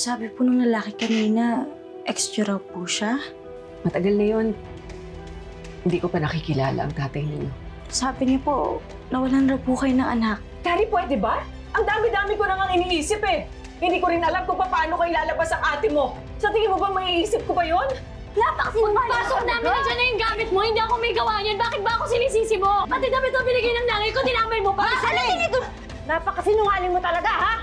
Sabi po nung lalaki kanina, extra raw po siya. Matagal na yun. Hindi ko pa nakikilala ang tatay ninyo. Sabi niya po, nawalan raw po kayo ng anak. Kari, pwede ba? Ang dami-dami ko nang iniisip eh. Hindi ko rin alam kung paano ko ilalabas ang ate mo. Sa tingin mo ba maiisip ko ba yun? Pagpasok namin na dyan na yung gamit mo, hindi ako may gawa niyan. Bakit ba ako sinisisi mo? Pati damit na binigay ng nanay ko, tinamay mo pa. Napakasinungaling mo talaga, ha?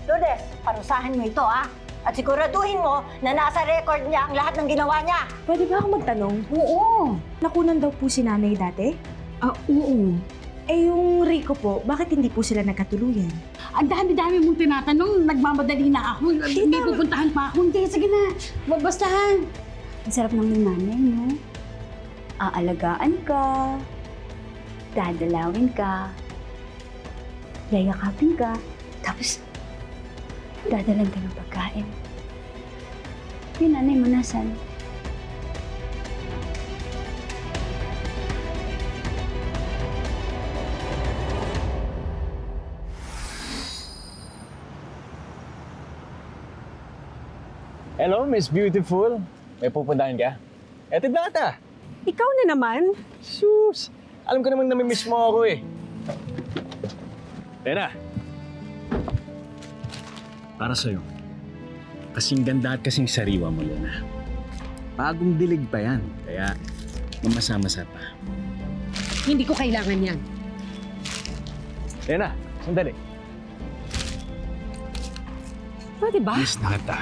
Lourdes, parusahan mo ito, ha? At siguraduhin mo na nasa record niya ang lahat ng ginawa niya. Pwede ba ako magtanong? Oo. Nakunan daw po si nanay dati? Oo. Eh yung Rico po, bakit hindi po sila nagkatuluyan? Ang dami-dami mong tinatanong, nagmamadali na ako. May pupuntahan pa ako. Hindi, sige na. Bastahan. Ang sarap ng nanay, no? Aalagaan ka, dadalawin ka, yayakapin ka, tapos dadalan ka ng pagkain. Yung nanay mo nasan? Hello, Miss Beautiful. May pupuntahan ka? Etid na kita. Ikaw na naman. Sus! Alam ko naman namimiss mo ako eh. Tena. Para sa'yo. Kasing ganda at kasing sariwa mo, Lena. Bagong dilig pa yan. Kaya mamasa-masa pa. Hindi ko kailangan yan. Lena, sandali. Pwede ba? Miss na kita.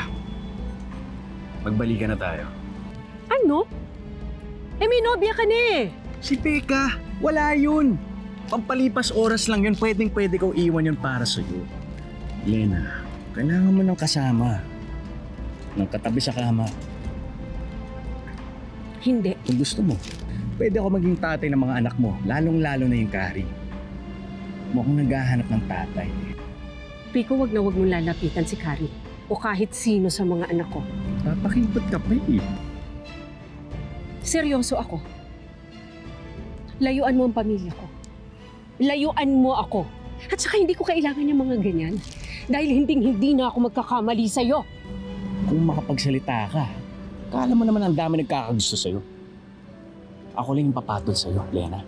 Magbalikan na tayo. Ano? Eh, may nobya ka na eh. Si Peka, wala yun. Pampalipas oras lang yun. Pwedeng-pwede kong iwan yun para sa'yo. Lena, kailangan mo ng kasama. Ng katabi sa kama. Hindi. Kung gusto mo, pwede ako maging tatay ng mga anak mo. Lalong-lalo na yung Kari. Mukhang naghahanap ng tatay. Pico, wag na wag mong lalapitan si Kari. O kahit sino sa mga anak ko. Papakipot ka pa eh. Seryoso ako. Layuan mo ang pamilya ko. Layuan mo ako. At saka hindi ko kailangan yung mga ganyan. Dahil hindi na ako magkakamali sa'yo. Kung makapagsalita ka, kala mo naman ang dami nagkakagusto sa'yo. Ako lang yung papatol sa'yo, Lena.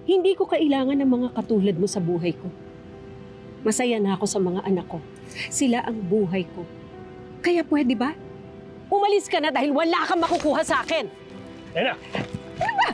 Hindi ko kailangan ng mga katulad mo sa buhay ko. Masaya na ako sa mga anak ko. Sila ang buhay ko. Kaya pwede ba? Umalis ka na dahil wala kang makukuha sa akin. Lena! Ano ba?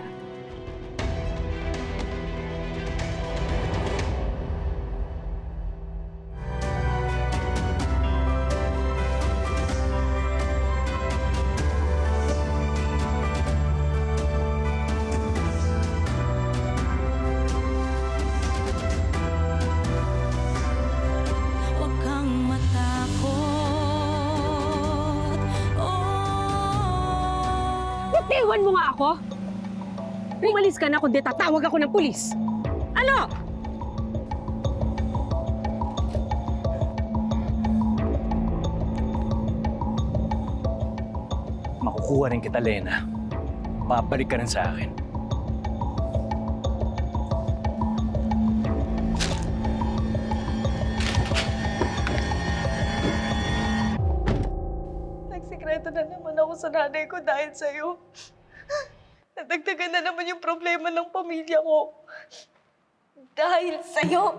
Iwan mo nga ako? Umalis ka na kundi tatawag ako ng pulis. Ano? Makukuha rin kita, Lena. Babalik ka rin sa akin. Nagsikreto na naman ako sa nanay ko dahil sa'yo. Nadagdagan na naman yung problema ng pamilya ko. Dahil sa'yo.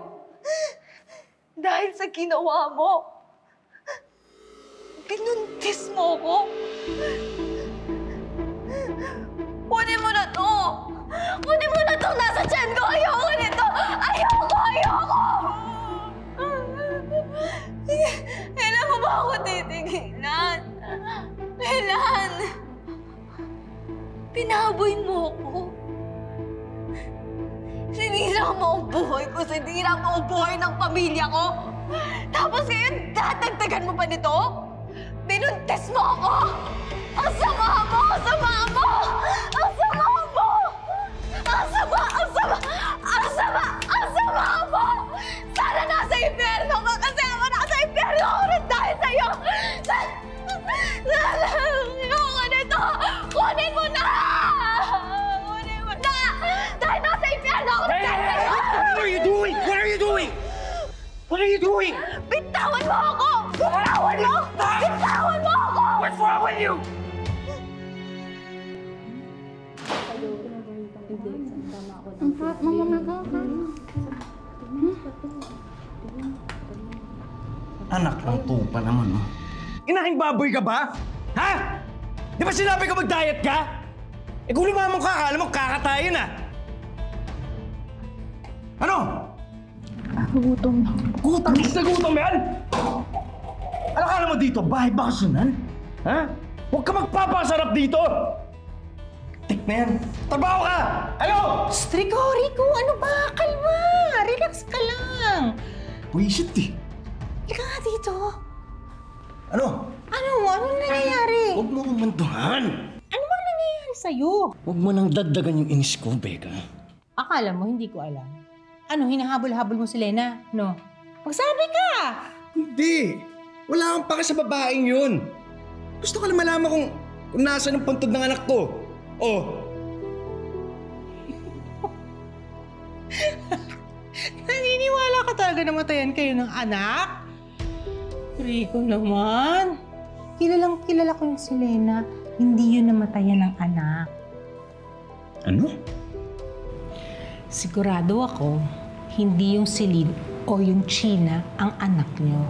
Dahil sa ginawa mo. Binuntis mo ko. Kunin mo na to! Kunin mo na to! Nasa tiyan ko! Ayoko nito! Ayoko! Ayoko! Kailan mo ba ako titigilan? Kailan? Pinaboy mo ko. Sinira mo ang buhay ko. Sinira mo ang buhay ng pamilya ko. Tapos ngayon, dadagdagan mo pa nito? Binuntes mo ako! Ang sama mo! Ang sama mo! Ang sama mo! Ang sama! Ang sama! Ang sama! Ang sama mo! Sana nasa impyerno ka kasi ako nasa impyerno ako rin dahil sa'yo! Sana! Ayoko nito! Kunin mo na! Kunin mo na! Dahil nasa impyerno ako rin dahil sa'yo! What are you doing? What are you doing? What are you doing? Bitawan mo ako! Bitawan Bitawan mo! Bitawan mo ako! What's wrong with you? Anak ng tupa naman, oh. Inahing baboy ka ba? Ha? Di ba sinabi ko mag-diet ka? Eh kung lumamang ka, akala mo kakatayin na. Ano? Gutom na. Gutom na gutom yan! Ano kala mo dito? Bahay bakasyonan? Ha? Huwag ka magpapasarap dito! Tik na yan. Trabaho ka! Ano? Rico, ano ba? Kalma! Relax ka lang. Buisit eh. Ika nga dito. Ano? Anong nangyayari? Huwag mo kumantuhan. Ano bang nangyayari sa'yo? Huwag mo nang dagdagan yung inis ko, Becca. Akala mo hindi ko alam. Ano, hinahabol-habol mo si Lena? No? Magsabi ka! Hindi! Wala kang paka sa babaeng yun. Gusto ko lang malaman kung nasaan ang puntod ng anak ko. Oh. Naniniwala ka talaga na matayan kayo ng anak? Rico naman. Kilalang kilala ko yung si Lena. Hindi yun namatayan ng anak. Ano? Sigurado ako, hindi yung si Lynn o yung China ang anak niyo.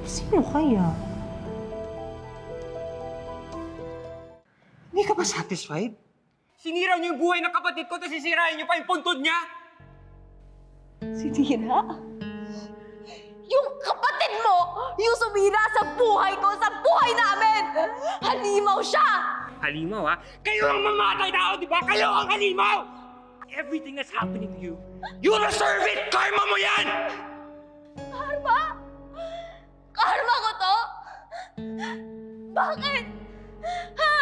Sino kaya? Hindi ka ba satisfied? Sinira niyo yung buhay ng kapatid ko, tapos sisirain niyo pa yung puntod niya? Sinira? Yung kapatid mo, yung sumira sa buhay ko, sa buhay namin! Halimaw siya! Halimaw, ha? Kayo ang mamatay tao, di ba? Kayo ang halimaw! Everything that's happening to you, you deserve it! Karma mo yan! Karma? Karma ko to? Bakit? Ha?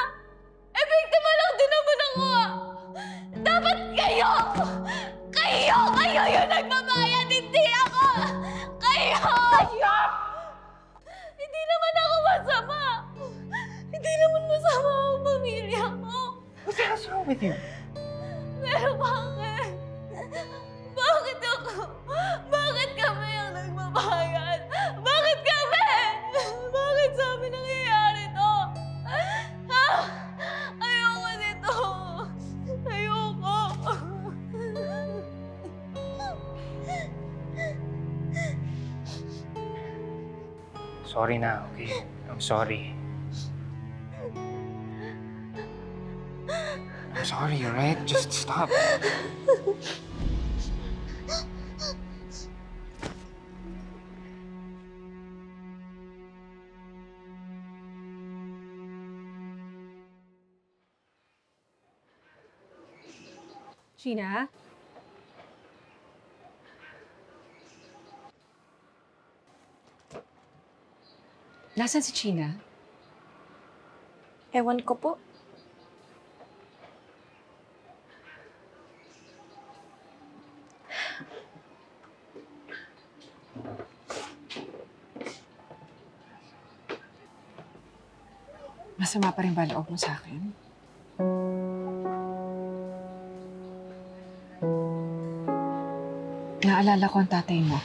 Eh, biktima lang din naman ako, ah. Dapat kayo! Kayo yung nagbabayad, hindi ako! Kayo! Hindi naman ako masama! Hindi naman masama ang pamilya ko! What's wrong with you? Pero bakit? Bakit ako? Bakit kami ang nagbabayad? Bakit kami? Bakit sa amin nangyayari to? Ha? Ayoko nito. Ayoko. Sorry na, okay? I'm sorry. I'm sorry, alright? Just stop. Gina? Nasaan si China? Ewan ko po. Masama pa rin ba loob mo sa akin? Naalala ko ang tatay mo.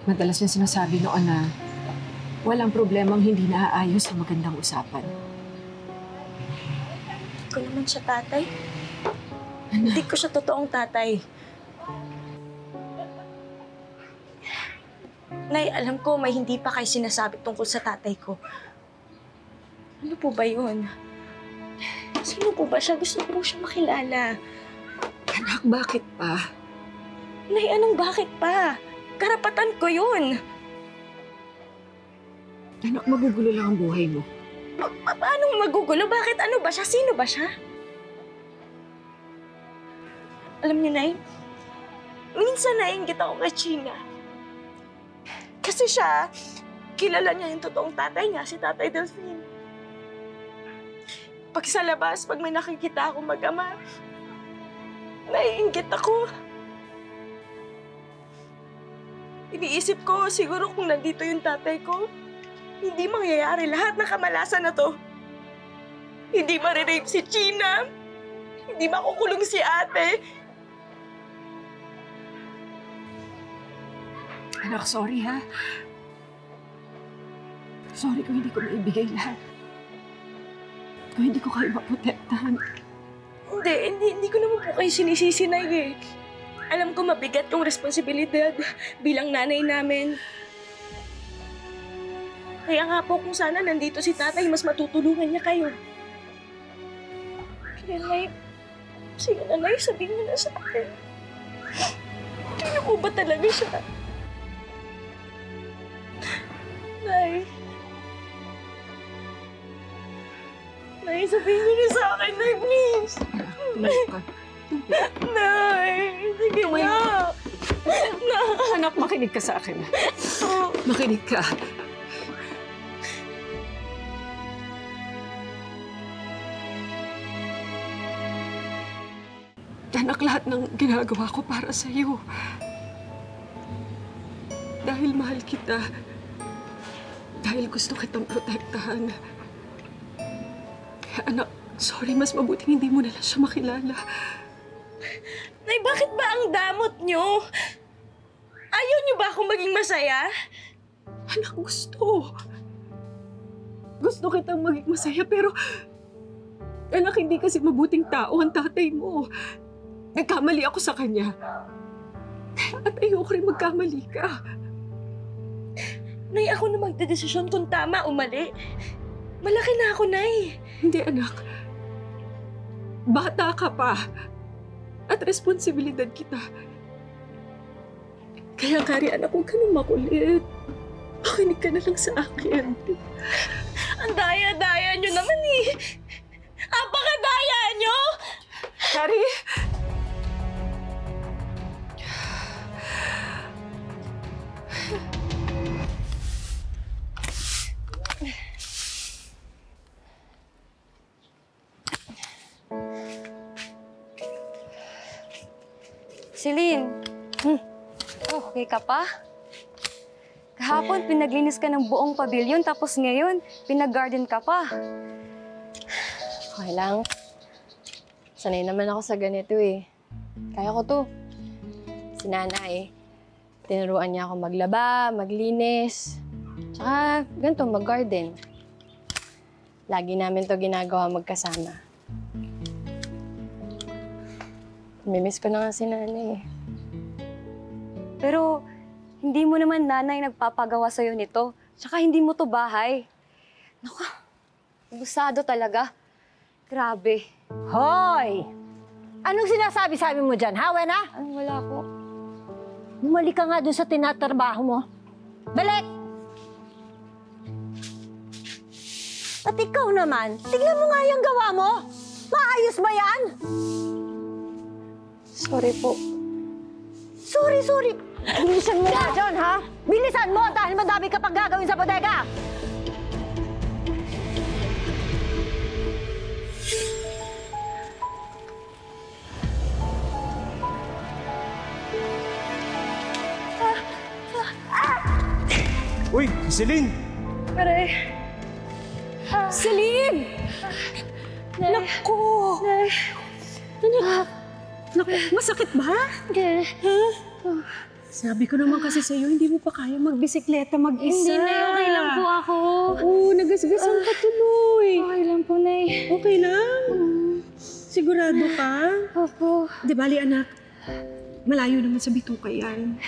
Madalas niya sinasabi noon na walang problemang hindi naaayos sa magandang usapan. Hindi ko naman siya tatay. Hindi ko siya totoong tatay. Nay, alam ko may hindi pa kayo sinasabi tungkol sa tatay ko. Ano po ba yun? Sino po ba siya? Gusto ko po siya makilala. Anak, bakit pa? Nay, anong bakit pa? Karapatan ko yun. Anak, magugulo lang ang buhay mo. Paano magugulo? Bakit? Ano ba siya? Sino ba siya? Alam niyo, Nay, minsan naiinggit ako kay China. Kasi siya, kilala niya yung totoong tatay niya, si Tatay Delphine. Pag sa labas, pag may nakikita akong mag-ama, naiinggit ako. Iniisip ko, siguro kung nandito yung tatay ko, hindi mangyayari lahat ng kamalasan na to. Hindi marirape si China. Hindi makukulong si ate. Anak, sorry ha. Sorry kung hindi ko maibigay lahat. Kung hindi ko kayo maprotektahan. Hindi ko naman po kayo sinisisi, Nay eh. Alam ko mabigat yung responsibilidad bilang nanay namin. Kaya nga po kung sana nandito si tatay, mas matutulungan niya kayo. Kaya Nay, sige na Nay, sabihin niyo na sa akin. Sino po ba talaga siya? Nay. Nay, sabihin niyo na sa akin, Nay, please. Nay, sige na. Anak, makinig ka sa akin. Makinig ka. Anak, lahat ng ginagawa ko para sa'yo. Dahil mahal kita. Dahil gusto kitang protektahan. Kaya anak, sorry, mas mabuting hindi mo na lang siya makilala. Nay, bakit ba ang damot niyo? Ayaw niyo ba akong maging masaya? Anak, gusto. Gusto kitang maging masaya, pero... Anak, hindi kasi mabuting tao ang tatay mo. Nagkamali ako sa kanya. At ayoko rin magkamali ka. Nay, ako na magdedesisyon kung tama o mali. Malaki na ako, Nay. Hindi, anak. Bata ka pa. At responsibilidad kita. Kaya, Kari, anak, huwag ka nang makulit. Makinig ka na lang sa akin. Ang daya-daya niyo naman eh. Apakadaya niyo! Kari! Celine, okay ka pa? Kahapon, pinaglinis ka ng buong pabilyon, tapos ngayon, pinag-garden ka pa. Okay lang. Sanay naman ako sa ganito eh. Kaya ko to. Si nanay, tinuruan niya ako maglaba, maglinis, tsaka ganito, mag-garden. Lagi namin to ginagawa magkasama. Mimiss ko na nga si nanay eh. Pero, hindi mo naman nanay nagpapagawa sa'yo nito. Tsaka hindi mo to bahay. Naku, abusado talaga. Grabe. Hoy! Anong sinasabi-sabi mo dyan, ha, Wena? Wala po. Bumalik ka nga doon sa tinatrabaho mo. Balik! At ikaw naman, tignan mo nga yung gawa mo. Maayos ba yan? Sorry po. Sorry. Bilisan mo nga dyan, ha? Bilisan mo dahil madami ka pang gagawin sa bodega. Uy, Celine! Pare. Celine! Naku! Anak! Naku, masakit ba? Hindi. Sabi ko naman kasi sa'yo, hindi mo pa kaya magbisikleta mag-isa. Hindi na, okay lang po ako. Oo, nagasgasan ka tuloy. Okay lang po, Nay. Okay lang? Sigurado ka? Opo. Di bali, anak. Malayo naman sa bituka yan.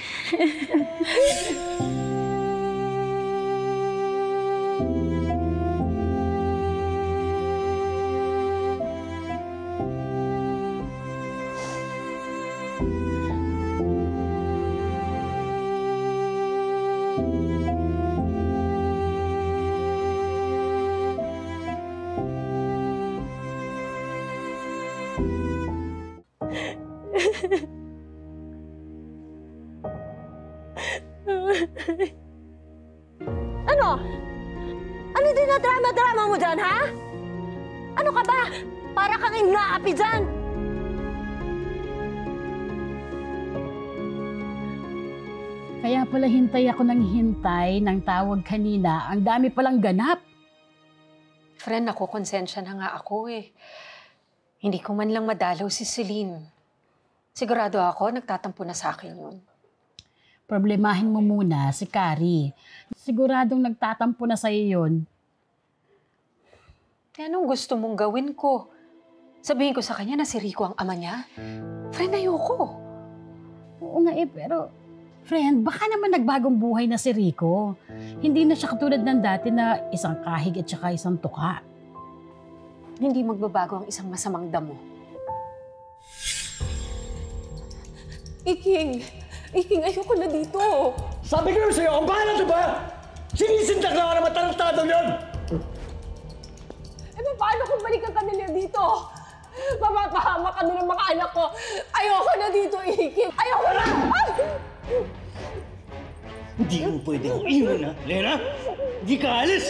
Ano? Ano dinadrama-drama mo dyan, ha? Ano ka ba? Para kang inaapi dyan. Kaya pala hintay ako ng hintay ng tawag kanina. Ang dami palang ganap. Friend, ako, konsensya na nga ako eh. Hindi ko man lang madalaw si Celine. Sigurado ako, nagtatampo na sa akin yun. problemahin mo muna si Kari. Siguradong nagtatampo na sa'yo yun. Anong gusto mong gawin ko? Sabihin ko sa kanya na si Rico ang ama niya? Friend, ayoko. Oo nga pero friend, baka naman nagbagong buhay na si Rico. Hindi na siya katulad ng dati na isang kahig at saka isang tuka. Hindi magbabago ang isang masamang damo. Iking, ayoko na dito. Sabi ko naman sa'yo, ang bahala na ba? Sinisindak na ako na matarantadong yun! Paano kung balikan kami nila dito? Mapapahama kami ng mga anak ko. Ayoko na dito, Iking. Ayoko na! Hindi mo pwede akong iwan, ha? Lena? Hindi ka alis!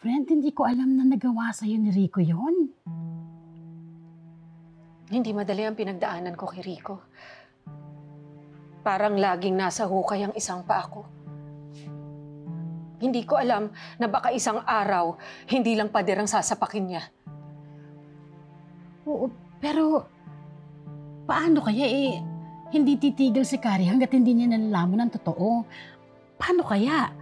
Friend, hindi ko alam na nagawa sa'yo ni Rico yon. Hindi madali ang pinagdaanan ko kay Rico. Parang laging nasa hukay ang isang paa ko. Hindi ko alam na baka isang araw, hindi lang pader ang sasapakin niya. Oo, pero paano kaya hindi titigil si Kari hanggat hindi niya nalalaman ang totoo? Paano kaya?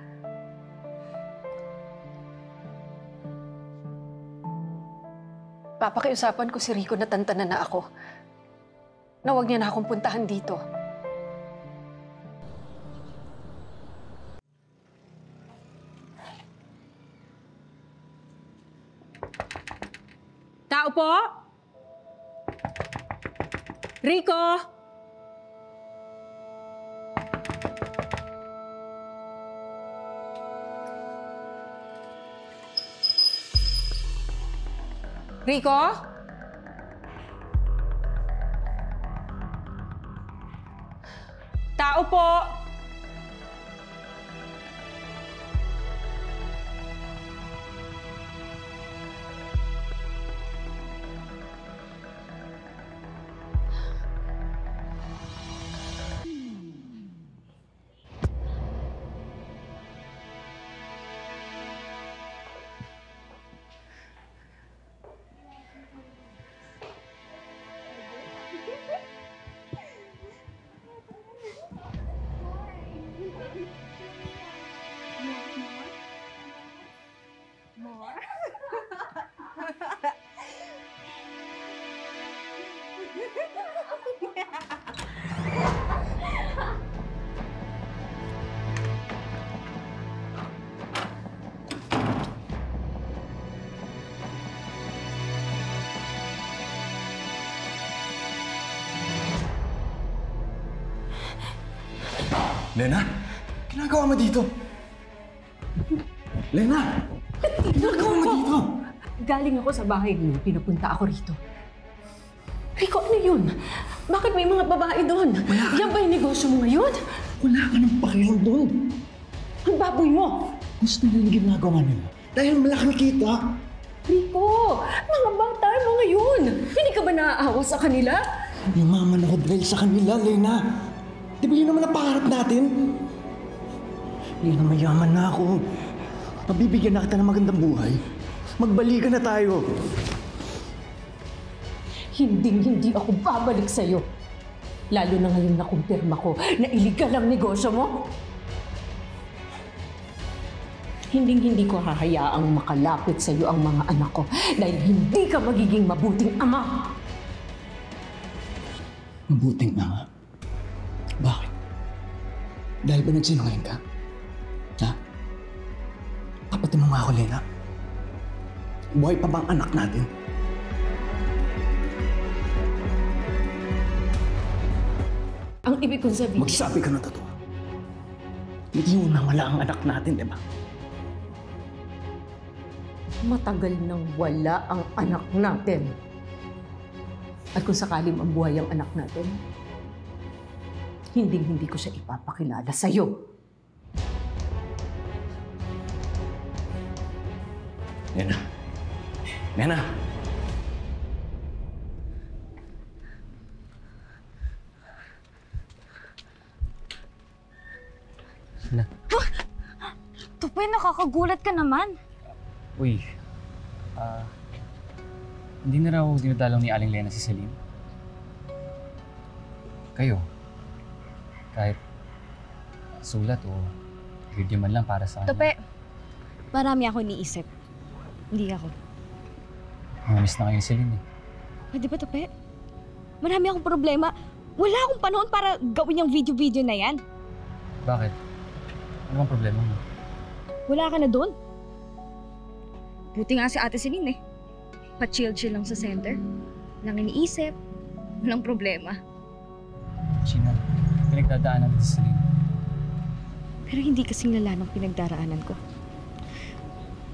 Papakiusapan ko si Rico na tantanan na ako. Na huwag niya na akong puntahan dito. Tao po? Rico? Rico? Tao po? Lena? Ginagawa mo dito? Lena! Ginagawa mo dito? Galing ako sa bahay niyo, pinapunta ako rito. Rico, ano yun? Bakit may mga babae doon? Yan ba yung negosyo mo ngayon? Wala ka nang pakialam doon. Ang baboy mo! Gusto nila yung ginagawa nila. Dahil malaking kita. Rico, mga bata mo ngayon. Hindi ka ba naaawa sa kanila? Lumaman ako dahil sa kanila, Lena. Di ba yun naman ang pangarap natin? Lena, mayaman na ako. Mabibigyan na kita ng magandang buhay. Magbalikan na tayo. Hindi ako babalik sa'yo. Lalo na ngayon nakumpirma ko na iligal ang negosyo mo. Hindi ko hahayaang makalapit sa'yo ang mga anak ko dahil hindi ka magiging mabuting ama. Mabuting ama? Bakit? Dahil ba nagsinungaling ka? Ha? Kapatid mo nga ako, Lena. Buhay pa bang anak natin? Ang ibig kong sabihin... Magsabi ka ng totoo. Hindi mo na wala ang anak natin, di ba? Matagal nang wala ang anak natin. At kung sakaling mabuhay ang anak natin, hindi ko siya ipapakilala sa'yo. Lena. Lena! Tupoy, nakakagulat ka naman. Uy, hindi na raw dinadalaw ni Aling Lena si Celine? Kayo, kahit sulat o video man lang para sa kanya. Tupoy, marami ako iniisip. Hindi ako. Namiss na kayo ni Celine eh. Pwede ba, Tupoy? Marami akong problema. Wala akong panahon para gawin yung video-video na yan. Bakit? Ano bang problema mo? Wala ka na doon. Buti nga si Ate Celine eh. Pa-chill-chill lang sa center. Walang iniisip. Walang problema. China, pinagdadaanan natin si Celine. Pero hindi kasing lala ng pinagdaraanan ko.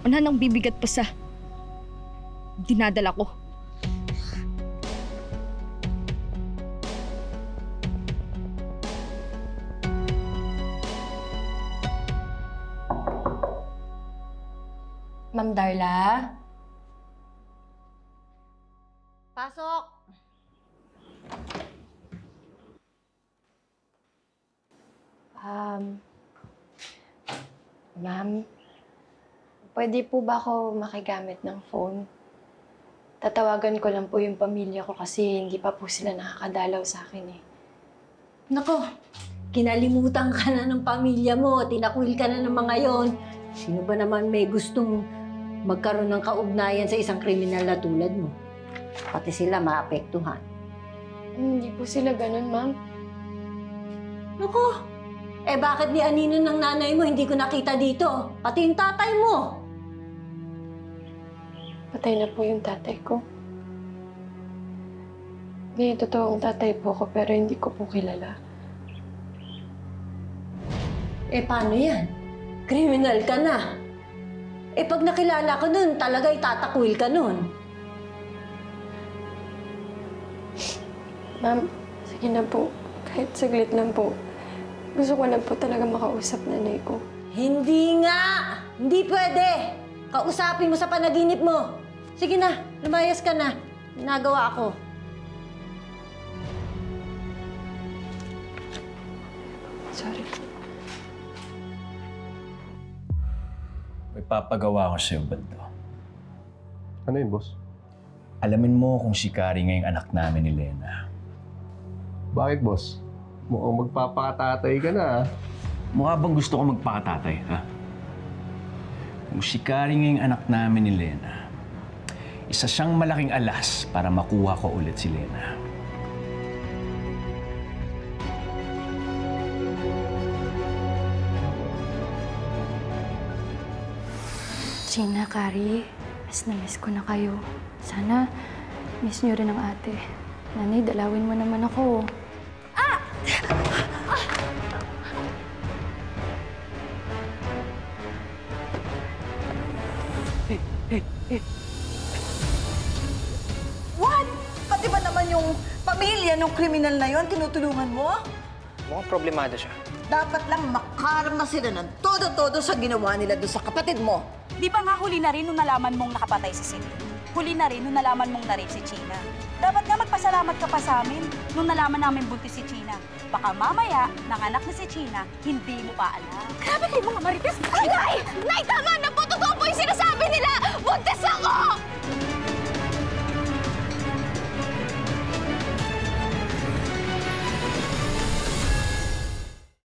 Wala nang bibigat pa sa dinadala ko. Ma'am Darla? Pasok! Ma'am, pwede po ba ako makigamit ng phone? Tatawagan ko lang po yung pamilya ko kasi hindi pa po sila nakakadalaw sa akin eh. Nako, kinalimutan ka na ng pamilya mo, tinakwil ka na ng mga yon. Sino ba naman may gustong magkaroon ng kaugnayan sa isang kriminal na tulad mo? Pati sila maapektuhan. Hindi po sila ganun, ma'am. Nako, bakit ni Anino ng nanay mo hindi ko nakita dito? Pati yung tatay mo. Patay na po yung tatay ko. May totoong tatay po ko pero hindi ko po kilala. Paano yan? Kriminal ka na. Pag nakilala ko nun, talaga itatakwil ka nun. Ma'am, sige na po. Kahit saglit lang po. Gusto ko lang po talaga makausap nanay ko. Hindi nga! Hindi pwede! Kausapin mo sa panaginip mo. Sige na, lumayas ka na. Nagawa ako. Sorry. May papagawa ko sa'yo, Bando. Ano yun, boss? Alamin mo kung sikari ngayong anak namin ni Lena. Bakit, boss? Mukhang magpapakatatay ka na, Mukha bang gusto ko magpakatatay, ha? Kung sikari ngayong anak namin ni Lena, isa siyang malaking alas para makuha ko ulit si Lena. Gina, Kari, miss na miss ko na kayo. Sana miss niyo rin ang ate. Nanay, dalawin mo naman ako. What? Pati ba naman yung pamilya ng kriminal na yon tinutulungan mo? Mukhang problemado siya. Dapat lang makarma sila ng todo-todo sa ginawa nila doon sa kapatid mo. Di ba nga huli na rin nung nalaman mong nakapatay si Cindy? Huli na rin nung nalaman mong na-rape si China. Dapat nga magpasalamat ka pa sa amin nung nalaman namin buntis si China. Baka mamaya, nanganak na si China, hindi mo pa alam. Grabe kayo mga marites! Ay, Nay! Nay, tama na po! Totoo po yung sinasabi nila!